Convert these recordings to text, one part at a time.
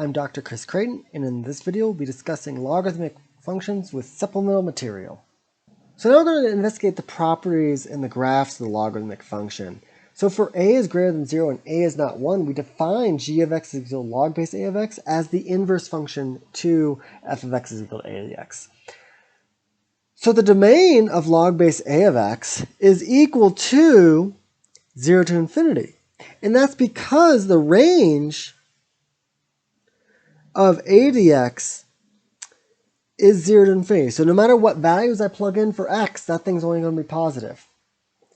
I'm Dr. Chris Creighton, and in this video we'll be discussing logarithmic functions with supplemental material. So now we're going to investigate the properties in the graphs of the logarithmic function. So for a is greater than 0 and a is not 1, we define g of x is equal to log base a of x as the inverse function to f of x is equal to a to the x. So the domain of log base a of x is equal to 0 to infinity. And that's because the range of a to the x is 0 to infinity. So no matter what values I plug in for x, that thing's only going to be positive.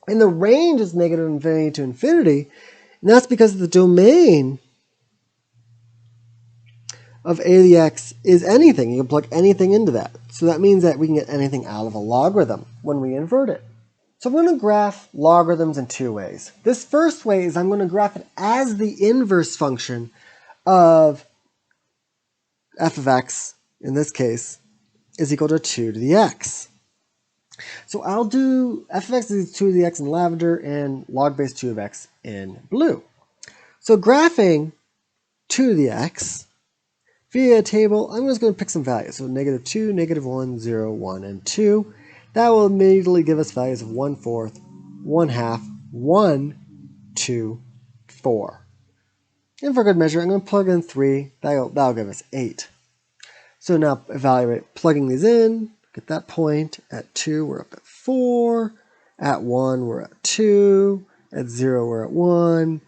And the range is negative infinity to infinity, and that's because the domain of a to the x is anything. You can plug anything into that. So that means that we can get anything out of a logarithm when we invert it. So I'm going to graph logarithms in two ways. This first way is I'm going to graph it as the inverse function of f of x, in this case, is equal to 2 to the x. So I'll do f of x is 2 to the x in lavender and log base 2 of x in blue. So graphing 2 to the x via a table, I'm just going to pick some values. So negative 2, negative 1, 0, 1, and 2. That will immediately give us values of 1/4, 1/2, 1, 2, 4. And for good measure, I'm going to plug in 3. That'll give us 8. So now evaluate plugging these in. At that point, at 2, we're up at 4. At 1, we're at 2. At 0, we're at 1.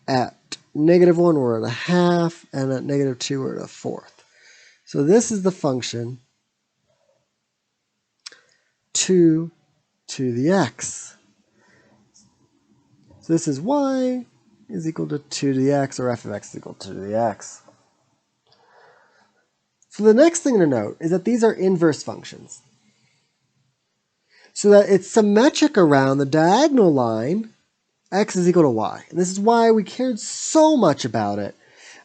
At negative 1, we're at a half. And at negative 2, we're at a fourth. So this is the function 2 to the x. So this is y is equal to 2 to the x, or f of x is equal to 2 to the x. So the next thing to note is that these are inverse functions. So that it's symmetric around the diagonal line, x is equal to y. And this is why we cared so much about it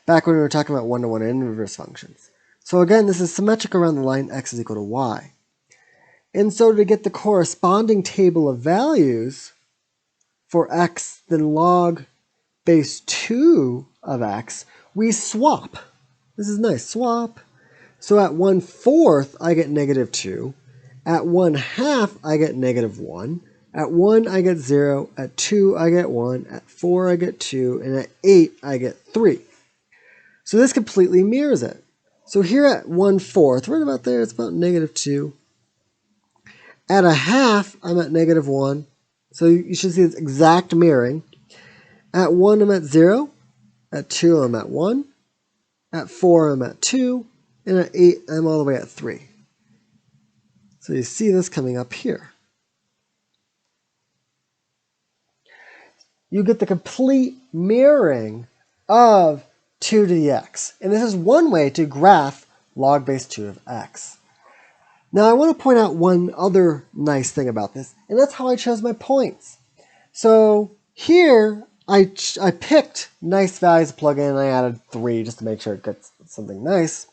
back when we were talking about one-to-one inverse functions. So again, this is symmetric around the line x is equal to y. And so to get the corresponding table of values for x, then log base 2 of x, we swap. This is nice, swap. So at 1/4, I get negative 2. At 1/2, I get negative 1. At 1, I get 0. At 2, I get 1. At 4, I get 2. And at 8, I get 3. So this completely mirrors it. So here at 1/4, right about there, it's about negative 2. At a half, I'm at negative 1. So you should see this exact mirroring. At 1, I'm at 0. At 2, I'm at 1. At 4, I'm at 2. And at 8, I'm all the way at 3. So you see this coming up here. You get the complete mirroring of 2 to the x. And this is one way to graph log base 2 of x. Now I want to point out one other nice thing about this, and that's how I chose my points. So here I picked nice values to plug in. I added 3 just to make sure it gets something nice.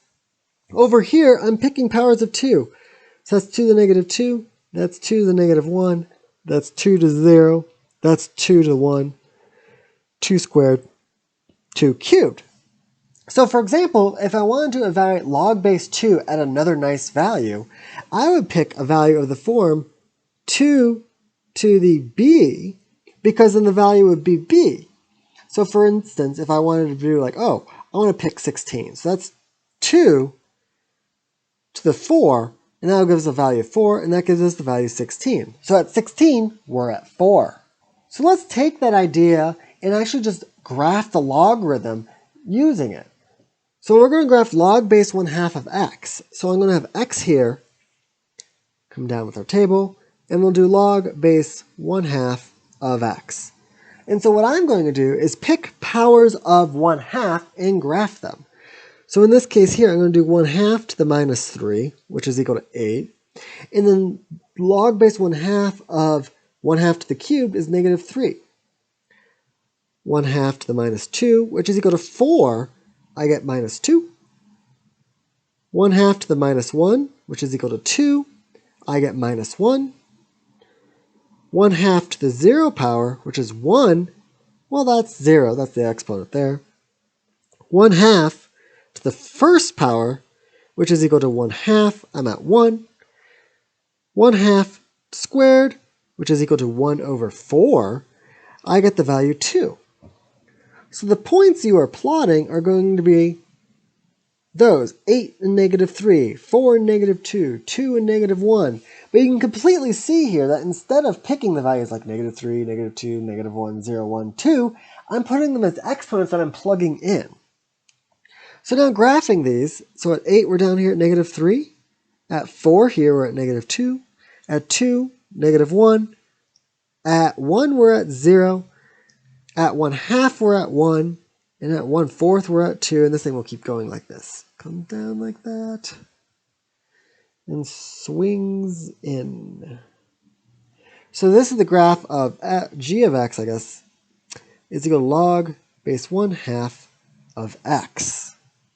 Over here, I'm picking powers of 2. So that's 2 to the negative 2. That's 2 to the negative 1. That's 2 to 0. That's 2 to 1. 2 squared. 2 cubed. So for example, if I wanted to evaluate log base 2 at another nice value, I would pick a value of the form 2 to the b, because then the value would be b. So for instance, if I wanted to do like, I want to pick 16. So that's 2 to the 4, and that'll give us a value of 4, and that gives us the value 16. So at 16, we're at 4. So let's take that idea and actually just graph the logarithm using it. So we're going to graph log base 1/2 of x. So I'm going to have x here, come down with our table, and we'll do log base 1/2 of x. And so what I'm going to do is pick powers of 1/2 and graph them. So in this case here, I'm going to do 1/2 to the minus 3, which is equal to 8. And then log base 1/2 of 1/2 to the cubed is negative 3. 1/2 to the minus 2, which is equal to 4. I get minus 2. 1/2 to the minus 1, which is equal to 2. I get minus 1. 1/2 to the 0 power, which is 1. Well, that's 0. That's the exponent there. 1/2 to to the first power, which is equal to 1/2. I'm at 1. 1/2 squared, which is equal to 1/4. I get the value 2. So the points you are plotting are going to be those 8 and -3, 4 and -2, 2 and -1. But you can completely see here that instead of picking the values like -3, -2, -1, 0, 1, 2, I'm putting them as exponents that I'm plugging in. So now graphing these, so at 8 we're down here at -3, at 4 here we're at -2, at 2, -1, at 1 we're at 0, at 1/2 we're at 1, and at 1/4 we're at 2, and this thing will keep going like this. Comes down like that, and swings in. So this is the graph of g of x, I guess, is equal to log base 1/2 of x.